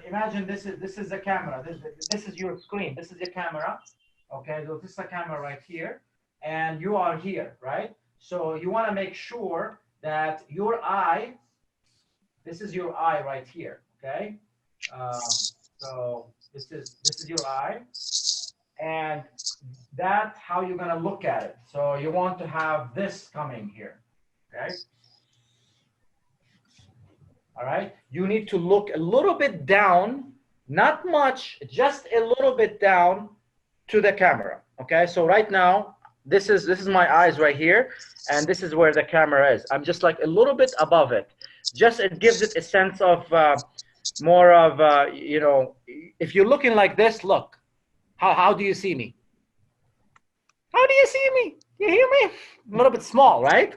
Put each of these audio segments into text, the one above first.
Imagine this is a camera. This is your screen. This is your camera. Okay, so this is a camera right here, and you are here, right? So you want to make sure that your eye, this is your eye right here. Okay, um, so this is your eye, and that's how you're gonna look at it. So you want to have this coming here. Okay. All right, you need to look a little bit down, not much, just a little bit down to the camera. Okay, so right now this is my eyes right here, and this is where the camera is. I'm just like a little bit above it. Just it gives it a sense of more of you know, if you're looking like this, look, how do you see me? How do you see me? You hear me? A little bit small, right?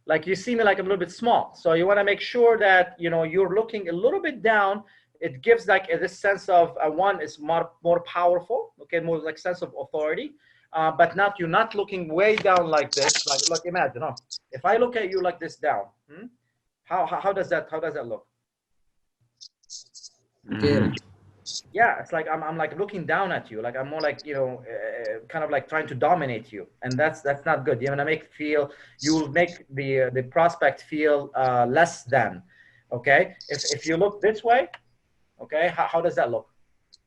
Like you see me like a little bit small. So you want to make sure that, you know, you're looking a little bit down. It gives like this sense of one is more powerful, okay, more like sense of authority, but not, you're not looking way down like this. Like, look, imagine, oh, if I look at you like this down, how does that look? Yeah, it's like I'm like looking down at you, like I'm more like, you know, kind of like trying to dominate you, and that's not good. You're gonna you'll make the prospect feel less than. Okay, if you look this way, okay, how does that look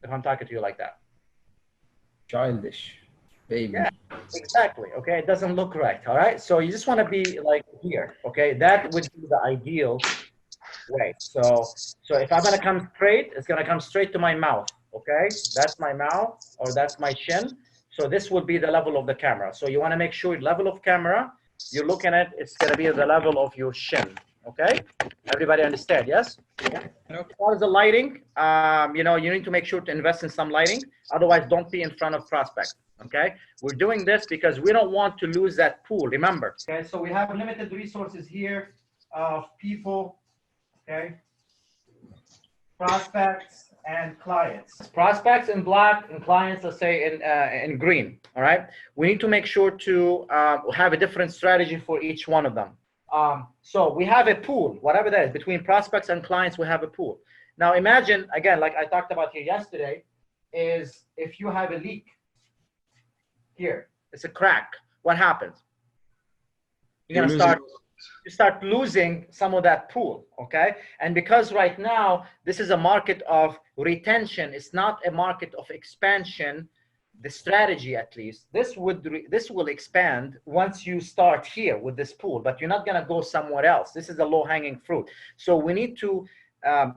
if I'm talking to you like that? Childish, baby. Yeah, exactly. Okay, it doesn't look right. All right, so you just want to be like here. Okay, that would be the ideal way. So if I'm gonna come straight, it's gonna come straight to my mouth. Okay, that's my mouth or that's my chin. So this would be the level of the camera. So you want to make sure level of camera you're looking at, it's gonna be at the level of your shin. Okay, everybody understand? Yes. As far as the lighting, you know, you need to make sure to invest in some lighting. Otherwise, don't be in front of prospect. Okay, we're doing this because we don't want to lose that pool. Remember. Okay, so we have limited resources here of people. Okay, prospects and clients. Prospects in black and clients, let's say in green. All right, we need to make sure to have a different strategy for each one of them. So we have a pool, whatever that is, between prospects and clients. We have a pool. Now imagine again, like I talked about here yesterday, is if you have a leak here, it's a crack. What happens? You're gonna start losing some of that pool. Okay, and because right now this is a market of retention, it's not a market of expansion. The strategy, at least, this will expand once you start here with this pool, but you're not going to go somewhere else. This is the low-hanging fruit. So we need to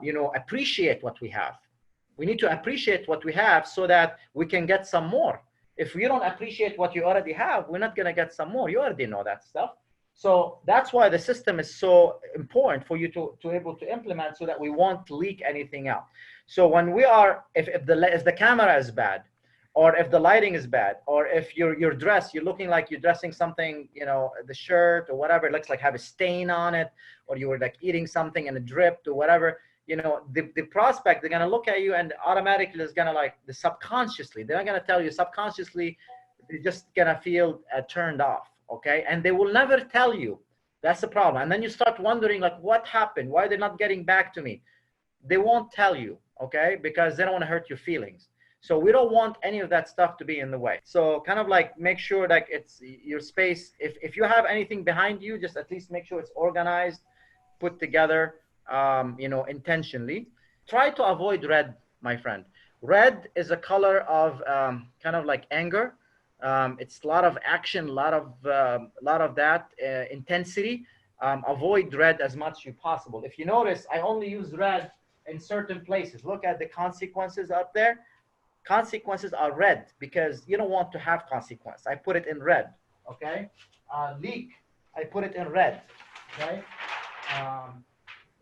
you know, appreciate what we have. We need to appreciate what we have so that we can get some more. If we don't appreciate what you already have, we're not going to get some more. You already know that stuff. So that's why the system is so important for you to able to implement, so that we won't leak anything out. So when we are, if the camera is bad, or if the lighting is bad, or if your dress, you're looking like you're dressing something, you know, the shirt or whatever, it looks like have a stain on it, or you were like eating something and it dripped or whatever, you know, the prospect, they're gonna look at you and automatically is gonna like, the subconsciously, they're not gonna tell you, subconsciously, they're just gonna feel turned off. Okay, and they will never tell you. That's the problem. And then you start wondering, like, what happened? Why they're not getting back to me? They won't tell you, okay, because they don't want to hurt your feelings. So we don't want any of that stuff to be in the way. So kind of like make sure that it's your space. If you have anything behind you, just at least make sure it's organized, put together, you know, intentionally. Try to avoid red, my friend. Red is a color of kind of like anger. It's a lot of action, a lot of that intensity. Avoid red as much as possible. If you notice, I only use red in certain places. Look at the consequences up there. Consequences are red because you don't want to have consequence. I put it in red. Okay. Leak, I put it in red. Okay.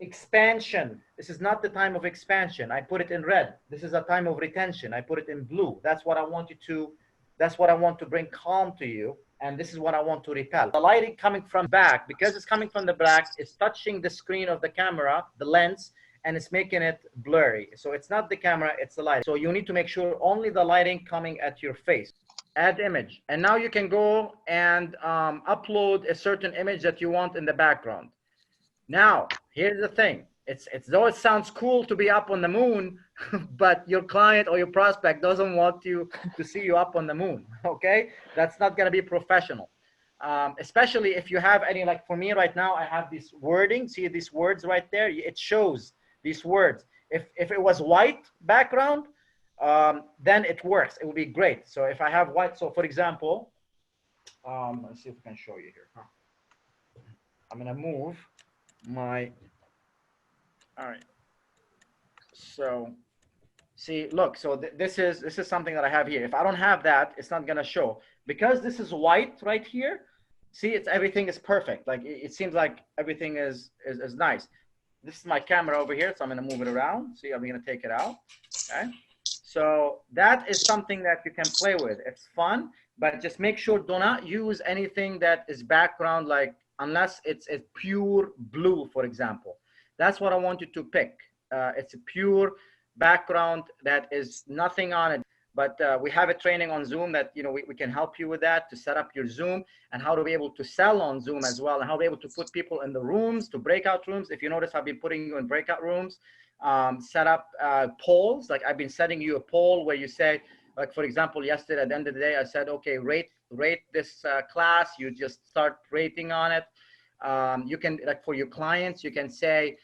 Expansion. This is not the time of expansion. I put it in red. This is a time of retention. I put it in blue. That's what I want you to. That's what I want to bring calm to you, and this is what I want to repel. The lighting coming from back, because it's coming from the back, it's touching the screen of the camera, the lens, and it's making it blurry. So it's not the camera, it's the light. So you need to make sure only the lighting coming at your face. Add image, and now you can go and upload a certain image that you want in the background. Now, here's the thing. It's though it sounds cool to be up on the moon, but your client or your prospect doesn't want you to see you up on the moon. Okay, that's not going to be professional. Especially if you have any, like for me right now, I have this wording. See these words right there? It shows these words. If it was white background, then it works. It would be great. So if I have white, so for example, let's see if I can show you here. I'm gonna move my. All right. So see, look. So this is something that I have here. If I don't have that, it's not gonna show because this is white right here. See, it's everything is perfect. Like it seems like everything is nice. This is my camera over here, so I'm gonna move it around. See, I'm gonna take it out. Okay. So that is something that you can play with. It's fun, but just make sure do not use anything that is background, like unless it's a pure blue, for example. That's what I want you to pick. It's a pure background that is nothing on it. But we have a training on Zoom that, you know, we can help you with that to set up your Zoom and how to be able to sell on Zoom as well, and how to be able to put people in the rooms, to breakout rooms. If you notice, I've been putting you in breakout rooms, set up polls. Like I've been setting you a poll where you say, like, for example, yesterday at the end of the day, I said, okay, rate this class. You just start rating on it. You can, like for your clients, you can say,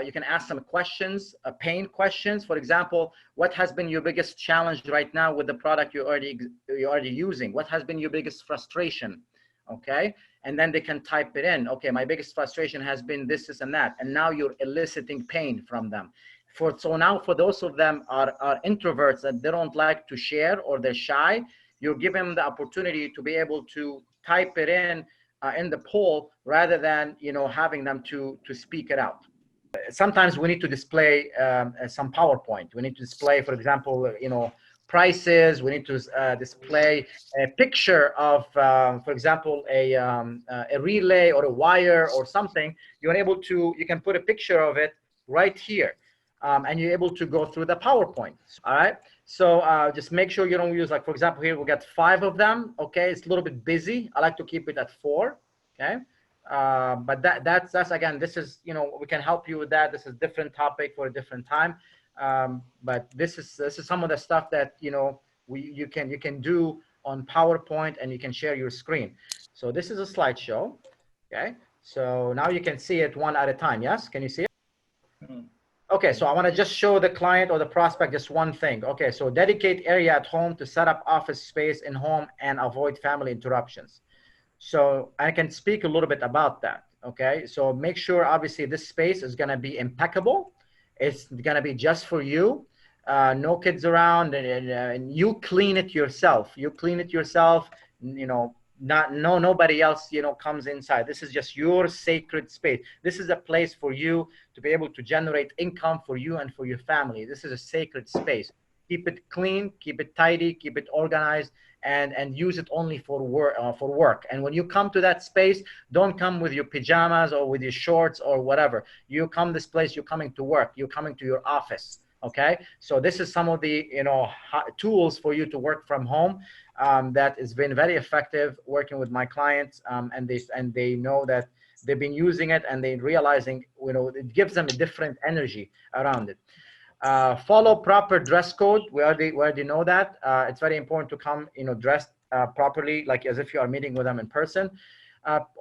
you can ask some questions, pain questions. For example, what has been your biggest challenge right now with the product you're already using? What has been your biggest frustration? Okay, and then they can type it in. Okay, my biggest frustration has been this, and that, and now you're eliciting pain from them. So now for those of them are introverts that they don't like to share or they're shy, you're giving them the opportunity to be able to type it in the poll rather than, you know, having them to speak it out. Sometimes we need to display some PowerPoint. We need to display, for example, you know, prices. We need to display a picture of, for example, a relay or a wire or something. You're able to, you can put a picture of it right here, and you're able to go through the PowerPoint. All right. So just make sure you don't use, like, for example, here we got 5 of them. Okay, it's a little bit busy. I like to keep it at 4. Okay. But that's again, this is, you know, we can help you with that. This is different topic for a different time. But this is some of the stuff that, you know, you can do on PowerPoint, and you can share your screen. So this is a slideshow. Okay. So now you can see it one at a time. Yes. Can you see it? Okay. So I want to just show the client or the prospect just one thing. Okay. So dedicate area at home to set up office space in home and avoid family interruptions. So I can speak a little bit about that. Okay. So make sure, obviously, this space is going to be impeccable. It's going to be just for you. No kids around, and you clean it yourself. You clean it yourself. You know, nobody else, you know, comes inside. This is just your sacred space. This is a place for you to be able to generate income for you and for your family. This is a sacred space. Keep it clean, keep it tidy, keep it organized, and use it only for work. And when you come to that space, don't come with your pajamas or with your shorts or whatever. You come this place, you're coming to work, you're coming to your office. Okay. So this is some of the, you know, tools for you to work from home. That has been very effective working with my clients. And they know that they've been using it, and they're realizing, you know, it gives them a different energy around it. Follow proper dress code. We already know that. It's very important to come, you know, dressed properly, like as if you are meeting with them in person.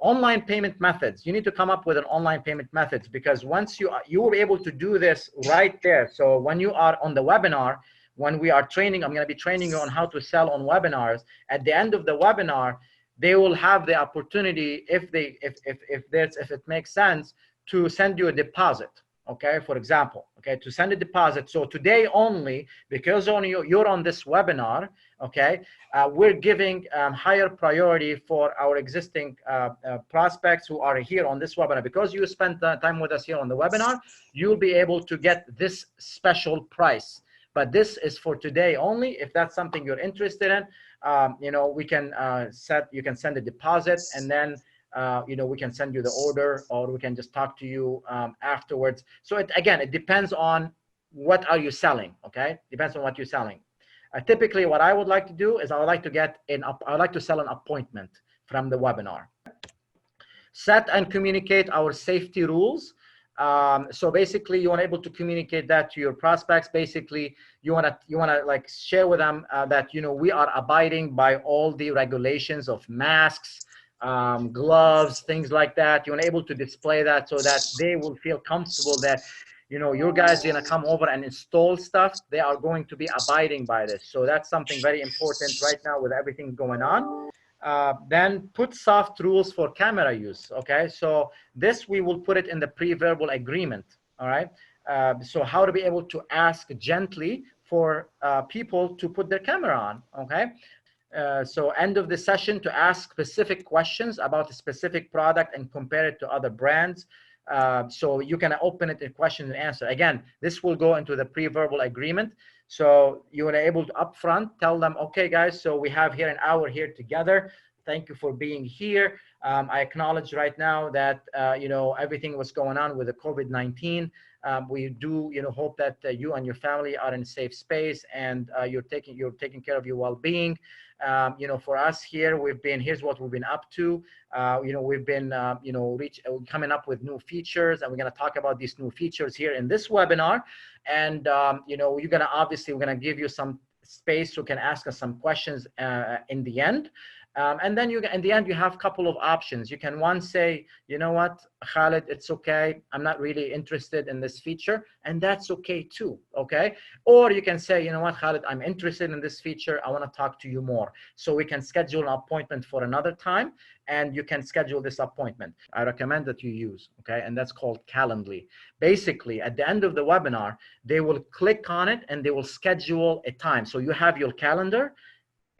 Online payment methods. You need to come up with an online payment methods, because once you will be able to do this right there. So when you are on the webinar, when we are training, I'm going to be training you on how to sell on webinars. At the end of the webinar, they will have the opportunity, if it makes sense, to send you a deposit. Okay, for example, okay, to send a deposit. So today only, because only you're on this webinar, okay, we're giving higher priority for our existing prospects who are here on this webinar. Because you spent time with us here on the webinar, you'll be able to get this special price. But this is for today only. If that's something you're interested in, you know, we can you can send a deposit, and then you know, we can send you the order, or we can just talk to you afterwards. So again, it depends on what are you selling. Okay, depends on what you're selling. Typically, what I would like to do is I would like to sell an appointment from the webinar. Set and communicate our safety rules. So basically, you want to able to communicate that to your prospects. Basically, you want to like share with them that, you know, we are abiding by all the regulations of masks, gloves, things like that. You want to able to display that so that they will feel comfortable that, you know, your guys are going to come over and install stuff. They are going to be abiding by this. So that's something very important right now with everything going on. Then put soft rules for camera use. Okay, so this we will put it in the pre-verbal agreement. All right. So how to be able to ask gently for people to put their camera on. Okay. So end of the session to ask specific questions about a specific product and compare it to other brands. So you can open it in question and answer. Again, this will go into the pre-verbal agreement. So you are able to upfront tell them, okay, guys, so we have here an hour here together. Thank you for being here. I acknowledge right now that, you know, everything was going on with the COVID-19. We do, you know, hope that you and your family are in a safe space and you're taking care of your well-being. You know, for us here, here's what we've been up to. You know, we've been, you know, coming up with new features, and we're going to talk about these new features here in this webinar. And, you know, we're going to give you some space so you can ask us some questions in the end. And then in the end, you have a couple of options. You can say, you know what, Khaled, it's okay. I'm not really interested in this feature. And that's okay too, okay? Or you can say, you know what, Khaled, I'm interested in this feature. I want to talk to you more. So we can schedule an appointment for another time, and you can schedule this appointment. I recommend that you use, okay? And that's called Calendly. Basically, at the end of the webinar, they will click on it and they will schedule a time. So you have your calendar,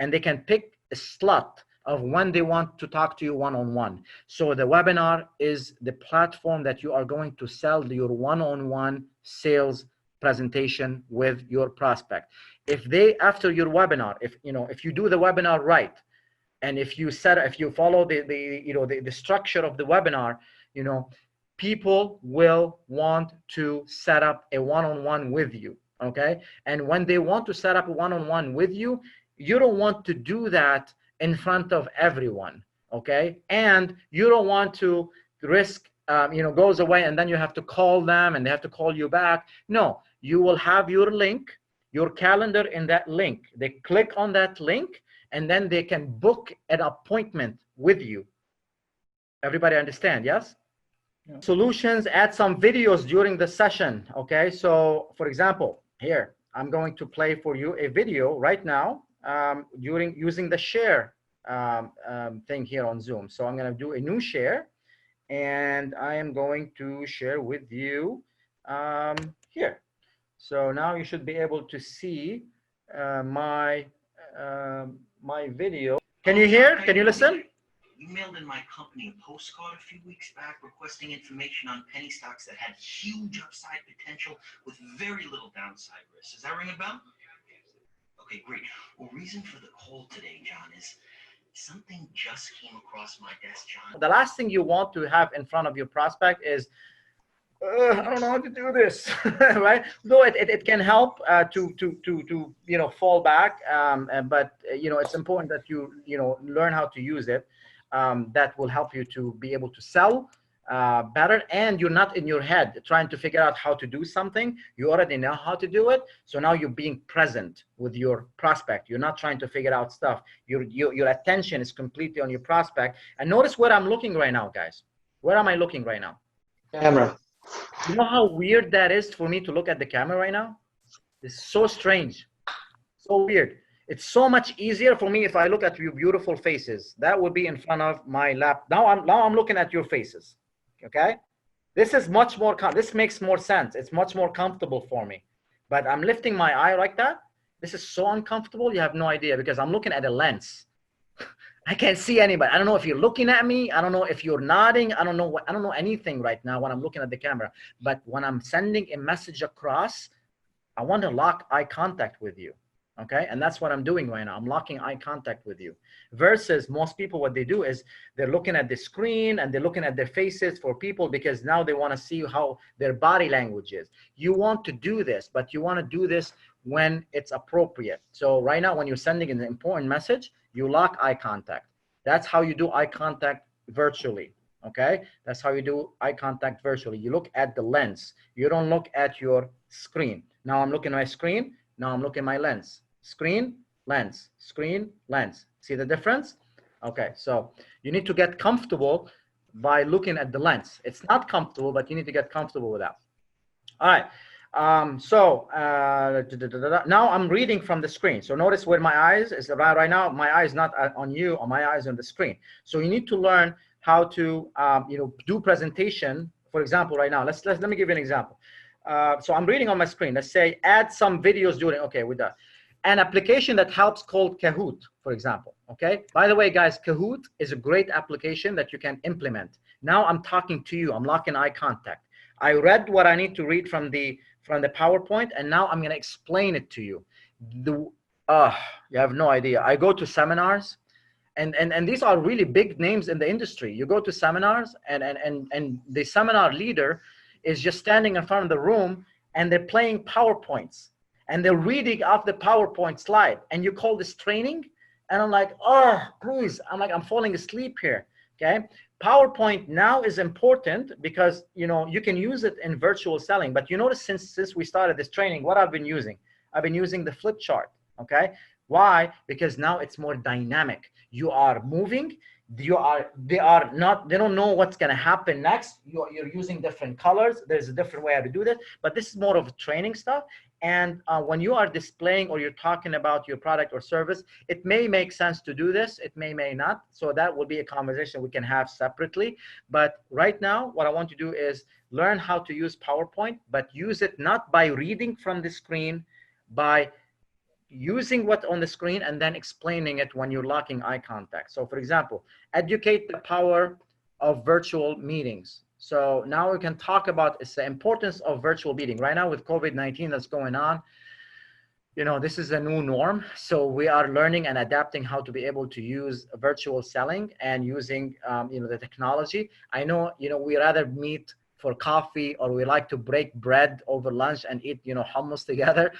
and they can pick a slot of when they want to talk to you one-on-one. So the webinar is the platform that you are going to sell your one-on-one sales presentation with your prospect. After your webinar, if you do the webinar right, and if you follow the structure of the webinar, you know, people will want to set up a one-on-one with you, okay? And when they want to set up a one-on-one with you, you don't want to do that in front of everyone, okay? And you don't want to risk, goes away and then you have to call them and they have to call you back. No, you will have your link, your calendar in that link. They click on that link and then they can book an appointment with you. Everybody understand, yes? Yeah. Solutions, add some videos during the session, okay? So for example, here, I'm going to play for you a video right now using the share thing here on Zoom. So I'm going to do a new share and I am going to share with you here. So now you should be able to see my video. Can you hear? Can you listen? We mailed in my company a postcard a few weeks back requesting information on penny stocks that had huge upside potential with very little downside risk. Does that ring a bell? Okay, great. Well, reason for the call today, John, is something just came across my desk, John. The last thing you want to have in front of your prospect is, I don't know how to do this, right? Though it can help to fall back, but it's important that you learn how to use it. That will help you to be able to sell better, and you're not in your head trying to figure out how to do something. You already know how to do it, so now you're being present with your prospect. You're not trying to figure out stuff. Your attention is completely on your prospect. And notice where I'm looking right now, guys. Where am I looking right now? Camera. You know how weird that is for me to look at the camera right now? It's so strange, so weird. It's so much easier for me if I look at your beautiful faces. That would be in front of my lap. Now I'm looking at your faces. Okay, this is much more. This makes more sense. It's much more comfortable for me. But I'm lifting my eye like that. This is so uncomfortable. You have no idea, because I'm looking at a lens. I can't see anybody. I don't know if you're looking at me. I don't know if you're nodding. I don't know anything right now when I'm looking at the camera. But when I'm sending a message across, I want to lock eye contact with you. Okay, and that's what I'm doing right now. I'm locking eye contact with you. Versus most people, what they do is they're looking at the screen and they're looking at their faces for people, because now they want to see how their body language is. You want to do this, but you want to do this when it's appropriate. So right now, when you're sending an important message, you lock eye contact. That's how you do eye contact virtually. Okay, that's how you do eye contact virtually. You look at the lens. You don't look at your screen. Now I'm looking at my screen. Now I'm looking at my lens. Screen, lens, screen, lens. See the difference? Okay, so you need to get comfortable by looking at the lens. It's not comfortable, but you need to get comfortable with that. All right. Now I'm reading from the screen. So notice where my eyes is. Right now, my eye is not on you, or my eye is on the screen. So you need to learn how to do presentation. For example, right now, let me give you an example. So I'm reading on my screen. Let's say add some videos during. Okay, with that. An application that helps called Kahoot, for example. Okay. By the way, guys, Kahoot is a great application that you can implement. Now I'm talking to you. I'm locking eye contact. I read what I need to read from the PowerPoint, and now I'm going to explain it to you. You have no idea. I go to seminars, and these are really big names in the industry. You go to seminars, and the seminar leader is just standing in front of the room, and they're playing PowerPoints, and they're reading off the PowerPoint slide, and you call this training? And I'm like, oh, please. I'm falling asleep here. Okay. PowerPoint now is important because you can use it in virtual selling. But you notice since we started this training, what I've been using the flip chart. Okay. Why? Because now it's more dynamic. You are moving. They don't know what's going to happen next. You're using different colors. There's a different way how to do this, but this is more of training stuff. And when you are displaying or you're talking about your product or service, it may make sense to do this. It may not. So that will be a conversation we can have separately. But right now, what I want to do is learn how to use PowerPoint, but use it not by reading from the screen, by using what's on the screen and then explaining it when you're locking eye contact. So for example, educate the power of virtual meetings. So now we can talk about the importance of virtual meeting. Right now with COVID-19 that's going on, this is a new norm. So we are learning and adapting how to be able to use virtual selling and using, the technology. I know, we rather meet for coffee, or we like to break bread over lunch and eat, hummus together,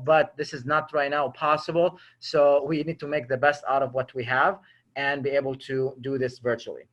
but this is not right now possible. So we need to make the best out of what we have and be able to do this virtually.